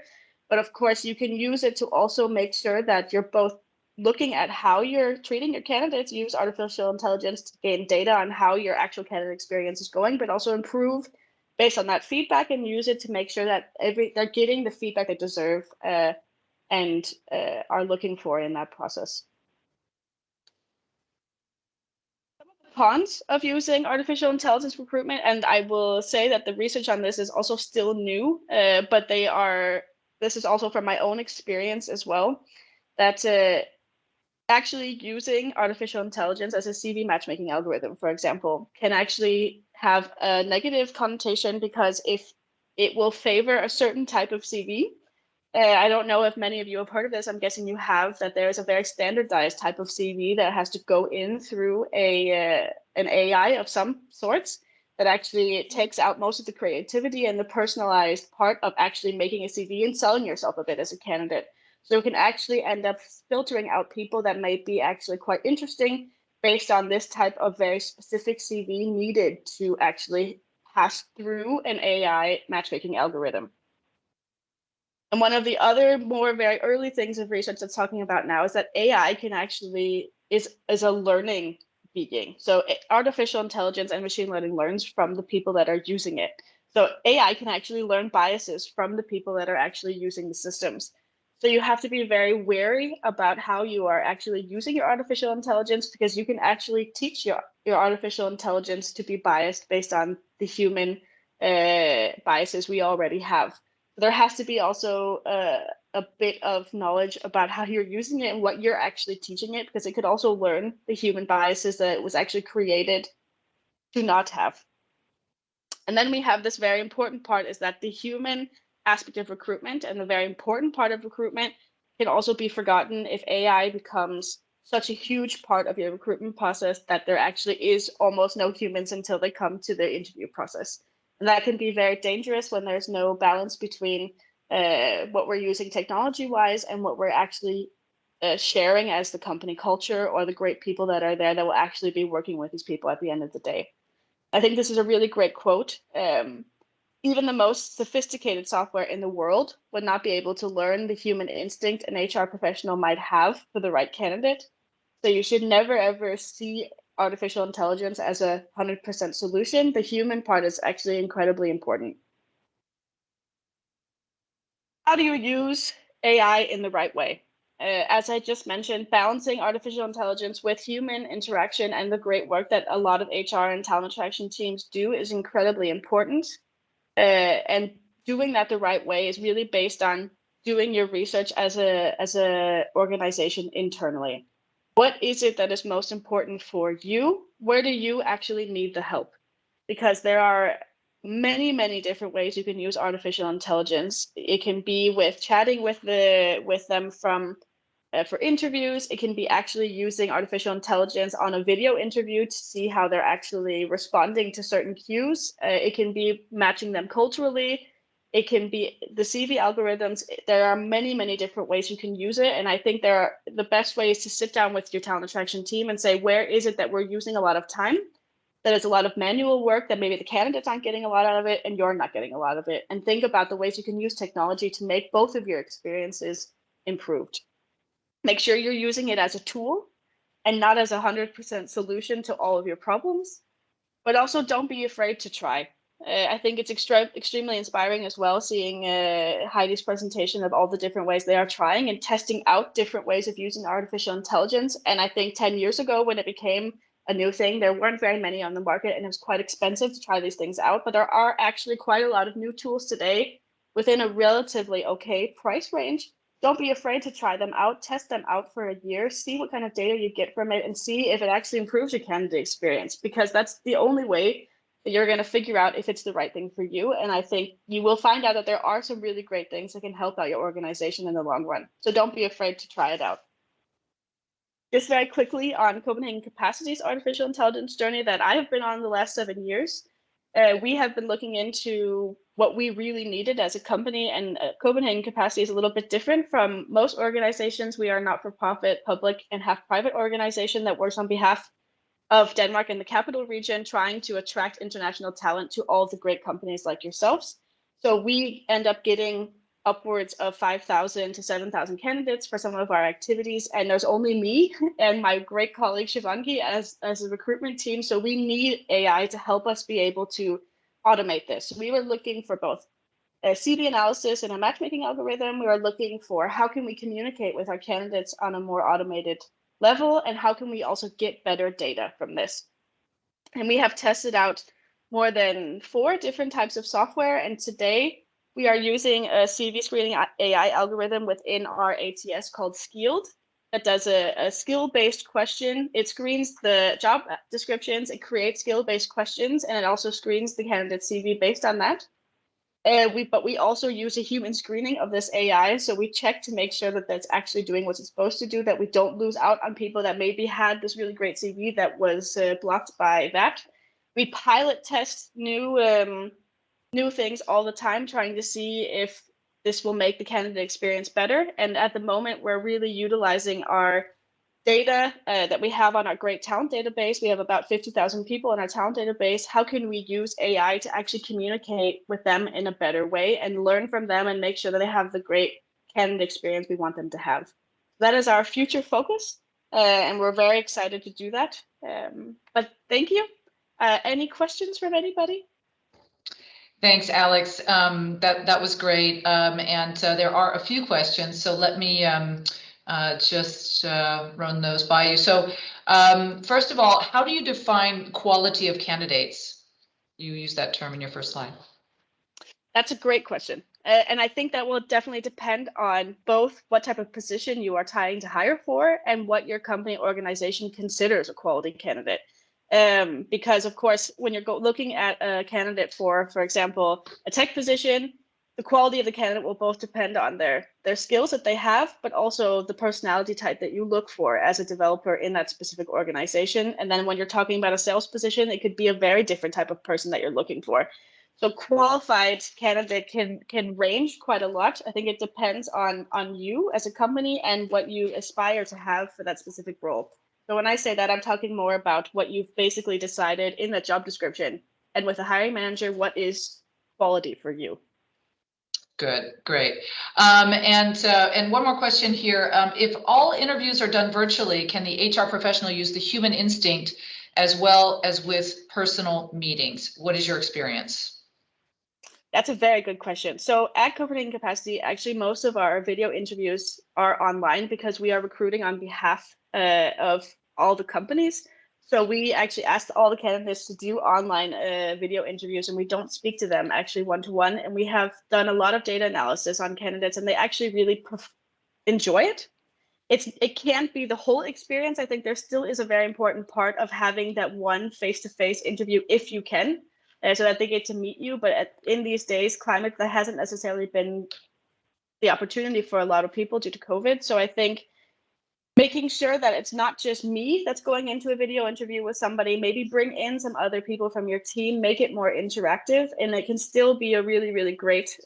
But of course, you can use it to also make sure that you're both looking at how you're treating your candidates, use artificial intelligence to gain data on how your actual candidate experience is going, but also improve based on that feedback and use it to make sure that they're getting the feedback they deserve and are looking for in that process. Some of the cons of using artificial intelligence recruitment, and I will say that the research on this is also still new, but this is also from my own experience as well, that actually using artificial intelligence as a CV matchmaking algorithm, for example, can actually have a negative connotation because if it will favor a certain type of CV. I don't know if many of you have heard of this. I'm guessing you have, that there is a very standardized type of CV that has to go in through an AI of some sorts that actually takes out most of the creativity and the personalized part of actually making a CV and selling yourself a bit as a candidate. So you can actually end up filtering out people that might be actually quite interesting based on this type of very specific CV needed to actually pass through an AI matchmaking algorithm. And one of the other more very early things of research that's talking about now is that AI can actually is a learning being. So artificial intelligence and machine learning learns from the people that are using it. So AI can actually learn biases from the people that are actually using the systems. So you have to be very wary about how you are actually using your artificial intelligence, because you can actually teach your artificial intelligence to be biased based on the human biases we already have. There has to be also a bit of knowledge about how you're using it and what you're actually teaching it, because it could also learn the human biases that it was actually created to not have. And then we have this very important part, is that the human aspect of recruitment and the very important part of recruitment can also be forgotten if AI becomes such a huge part of your recruitment process that there actually is almost no humans until they come to the interview process. And that can be very dangerous when there's no balance between what we're using technology-wise and what we're actually sharing as the company culture or the great people that are there that will actually be working with these people at the end of the day. I think this is a really great quote. Even the most sophisticated software in the world would not be able to learn the human instinct an HR professional might have for the right candidate. So you should never, ever see artificial intelligence as a 100% solution. The human part is actually incredibly important. How do you use AI in the right way? As I just mentioned, balancing artificial intelligence with human interaction and the great work that a lot of HR and talent attraction teams do is incredibly important. And doing that the right way is really based on doing your research as a organization internally. What is it that is most important for you? Where do you actually need the help? Because there are many, many different ways you can use artificial intelligence. It can be with chatting with them from for interviews. It can be actually using artificial intelligence on a video interview to see how they're actually responding to certain cues. It can be matching them culturally. It can be the CV algorithms. There are many, many different ways you can use it. And I think the best way is to sit down with your talent attraction team and say, where is it that we're using a lot of time? that it's a lot of manual work, that maybe the candidates aren't getting a lot out of it and you're not getting a lot of it. And think about the ways you can use technology to make both of your experiences improved. Make sure you're using it as a tool and not as 100% solution to all of your problems. But also don't be afraid to try. I think it's extremely inspiring as well, seeing Heidi's presentation of all the different ways they are trying and testing out different ways of using artificial intelligence. And I think 10 years ago, when it became a new thing, there weren't very many on the market and it was quite expensive to try these things out. But there are actually quite a lot of new tools today within a relatively okay price range. Don't be afraid to try them out, test them out for a year, see what kind of data you get from it, and see if it actually improves your candidate experience, because that's the only way that you're going to figure out if it's the right thing for you. And I think you will find out that there are some really great things that can help out your organization in the long run. So don't be afraid to try it out. Just very quickly on Copenhagen Capacity's artificial intelligence journey that I have been on the last 7 years. We have been looking into what we really needed as a company, and Copenhagen Capacity is a little bit different from most organizations. We are a not-for-profit, public and half private organization that works on behalf of Denmark and the capital region, trying to attract international talent to all the great companies like yourselves. So we end up getting upwards of 5,000 to 7,000 candidates for some of our activities. And there's only me and my great colleague Shivangi as a recruitment team. So we need AI to help us be able to automate this. We were looking for both a CV analysis and a matchmaking algorithm. We were looking for how can we communicate with our candidates on a more automated level, and how can we also get better data from this. And we have tested out more than 4 different types of software. And today we are using a CV screening AI algorithm within our ATS called Skilled that does a skill-based question. It screens the job descriptions, it creates skill-based questions, and it also screens the candidate CV based on that. But we also use a human screening of this AI. So we check to make sure that that's actually doing what it's supposed to do, that we don't lose out on people that maybe had this really great CV that was blocked by that. We pilot test new things all the time, trying to see if this will make the candidate experience better. And at the moment, we're really utilizing our data that we have on our great talent database. We have about 50,000 people in our talent database. How can we use AI to actually communicate with them in a better way and learn from them and make sure that they have the great candidate experience we want them to have? That is our future focus, and we're very excited to do that. But thank you. Any questions from anybody? Thanks, Alex. That was great. And there are a few questions, so let me just run those by you. So first of all, how do you define quality of candidates? You use that term in your first slide. That's a great question. And I think that will definitely depend on both what type of position you are trying to hire for and what your company organization considers a quality candidate. Because of course, when you're looking at a candidate for example, a tech position, the quality of the candidate will both depend on their skills that they have, but also the personality type that you look for as a developer in that specific organization. And then when you're talking about a sales position, it could be a very different type of person that you're looking for. So qualified candidate can range quite a lot. I think it depends on you as a company and what you aspire to have for that specific role. So when I say that, I'm talking more about what you've basically decided in that job description and with a hiring manager, what is quality for you. Good, great. And one more question here. If all interviews are done virtually, can the HR professional use the human instinct as well as with personal meetings? What is your experience? That's a very good question. So at Copenhagen Capacity, actually, most of our video interviews are online because we are recruiting on behalf of all the companies. So we actually asked all the candidates to do online video interviews, and we don't speak to them actually one-to-one. And we have done a lot of data analysis on candidates, and they actually really enjoy it. It can't be the whole experience. I think there still is a very important part of having that one face-to-face interview if you can. So that they get to meet you, but in these days, climate, that hasn't necessarily been the opportunity for a lot of people due to COVID. So I think making sure that it's not just me that's going into a video interview with somebody. Maybe bring in some other people from your team, make it more interactive, and it can still be a really, really great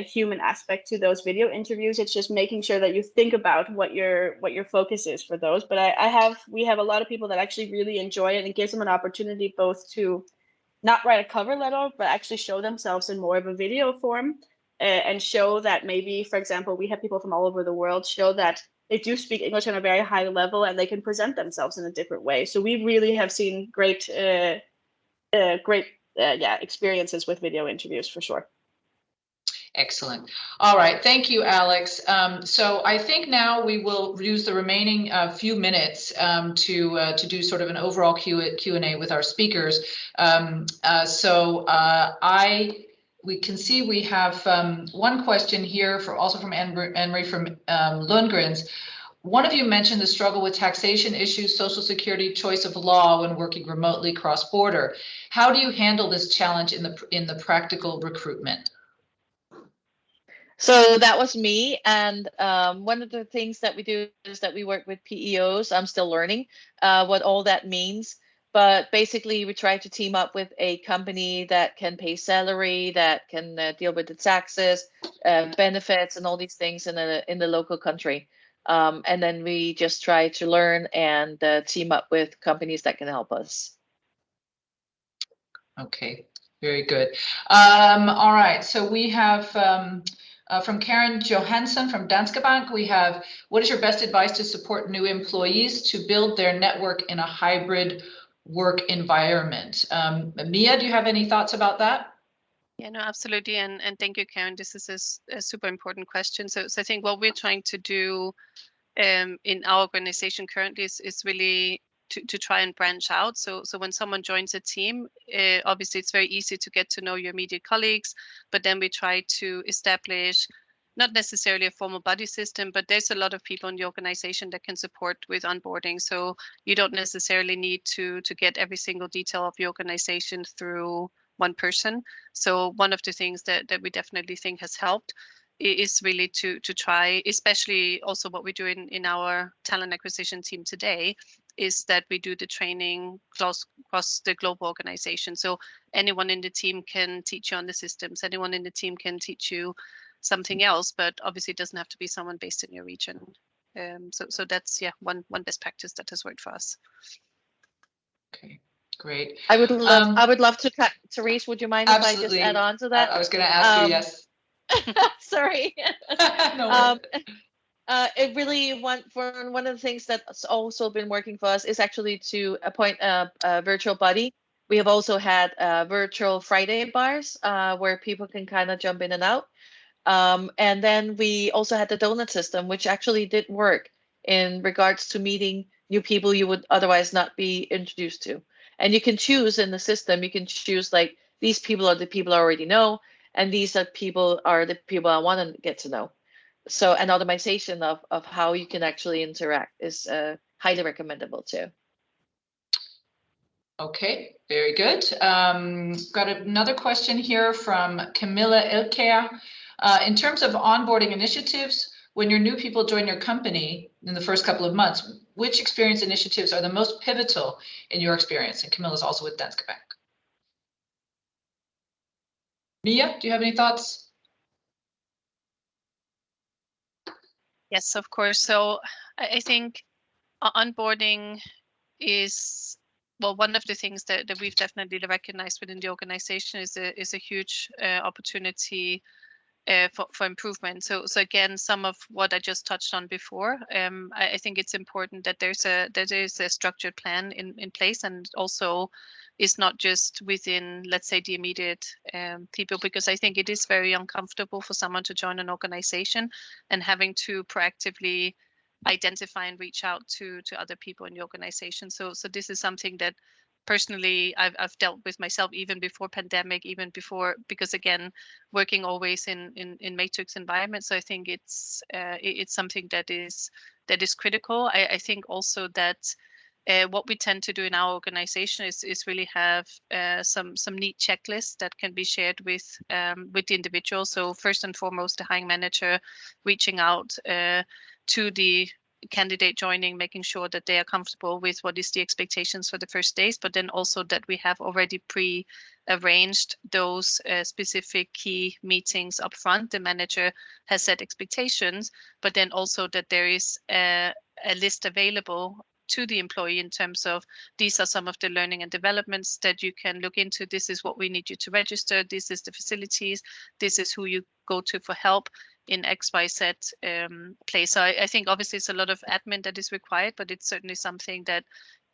human aspect to those video interviews. It's just making sure that you think about what your focus is for those. But we have a lot of people that actually really enjoy it, and it gives them an opportunity both to not write a cover letter, but actually show themselves in more of a video form, and show that maybe, for example, we have people from all over the world, show that they do speak English on a very high level and they can present themselves in a different way. So we really have seen great experiences with video interviews for sure. Excellent. All right. Thank you, Alex. So I think now we will use the remaining few minutes to do sort of an overall Q&A with our speakers. We can see we have one question here also from Henry from Lundgren's. One of you mentioned the struggle with taxation issues, Social Security, choice of law when working remotely cross-border. How do you handle this challenge in the practical recruitment? So that was me, and one of the things that we do is that we work with PEOs. I'm still learning what all that means, but basically we try to team up with a company that can pay salary, that can deal with the taxes, benefits, and all these things in the local country. And then we just try to learn and team up with companies that can help us. Okay, very good. All right, so we have from Karen Johansson from Danske Bank, we have, what is your best advice to support new employees to build their network in a hybrid work environment? Mia, do you have any thoughts about that? Yeah, no, absolutely. And thank you, Karen. This is a super important question. So I think what we're trying to do in our organization currently is really to try and branch out. So when someone joins a team, obviously it's very easy to get to know your immediate colleagues, but then we try to establish not necessarily a formal buddy system, but there's a lot of people in the organization that can support with onboarding. So you don't necessarily need to get every single detail of your organization through one person. So one of the things that we definitely think has helped is really to try, especially also what we do in our talent acquisition team today, is that we do the training across the global organization. So anyone in the team can teach you on the systems, anyone in the team can teach you something else, but obviously it doesn't have to be someone based in your region. So that's one best practice that has worked for us. Okay, great. I would love to, Therese, would you mind absolutely. if I just add on to that? I was going to ask you, yes. Sorry. No it really one of the things that's also been working for us is actually to appoint a virtual buddy. We have also had virtual Friday bars where people can kind of jump in and out. And then we also had the donut system, which actually did work in regards to meeting new people you would otherwise not be introduced to. And you can choose in the system, you can choose like, these people are the people I already know, and these are the people I want to get to know. So an automation of how you can actually interact is highly recommendable too. Okay, very good. Got another question here from Camilla Elkea. In terms of onboarding initiatives, when your new people join your company in the first couple of months, which experience initiatives are the most pivotal in your experience? And Camilla's also with Danske Bank. Mia, do you have any thoughts? Yes, of course. So I think onboarding is, well, one of the things that we've definitely recognized within the organization is a huge opportunity for improvement. So again, some of what I just touched on before, I think it's important that there is a structured plan in place, and also is not just within, let's say, the immediate people, because I think it is very uncomfortable for someone to join an organization and having to proactively identify and reach out to other people in the organization. So this is something that personally I've dealt with myself even before pandemic, even before, because again, working always in matrix environments. So I think it's something that is critical. I think also that what we tend to do in our organization is really have some neat checklists that can be shared with the individual. So first and foremost, the hiring manager reaching out to the candidate joining, making sure that they are comfortable with what is the expectations for the first days, but then also that we have already pre-arranged those specific key meetings up front. The manager has set expectations, but then also that there is a list available to the employee in terms of these are some of the learning and developments that you can look into. This is what we need you to register. This is the facilities. This is who you go to for help in XYZ place. So I think obviously it's a lot of admin that is required, but it's certainly something that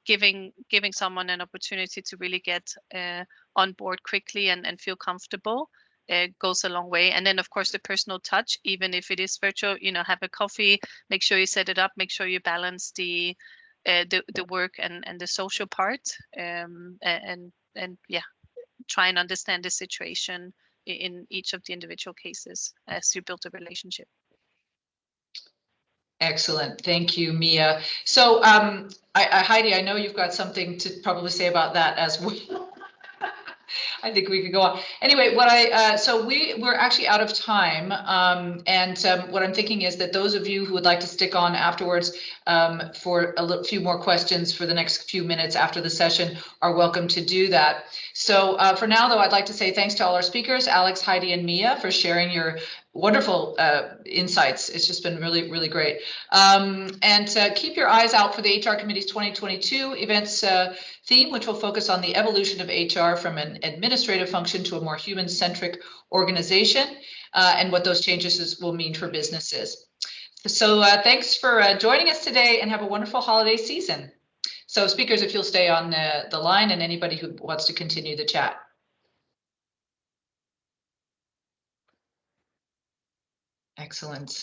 giving someone an opportunity to really get on board quickly and feel comfortable goes a long way. And then of course the personal touch, even if it is virtual, have a coffee, make sure you set it up, make sure you balance the work and the social part, and yeah, try and understand the situation in each of the individual cases as you build a relationship. Excellent. Thank you, Mia. So Heidi, I know you've got something to probably say about that as well. I think we could go on. Anyway, so we're actually out of time. And what I'm thinking is that those of you who would like to stick on afterwards for a few more questions for the next few minutes after the session are welcome to do that. So for now, though, I'd like to say thanks to all our speakers, Alex, Heidi, and Mia, for sharing your wonderful insights. It's just been really, really great. And keep your eyes out for the HR Committee's 2022 events theme, which will focus on the evolution of HR from an administrative function to a more human-centric organization, and what those changes will mean for businesses. So thanks for joining us today, and have a wonderful holiday season. So speakers, if you'll stay on the line, and anybody who wants to continue the chat. Excellent.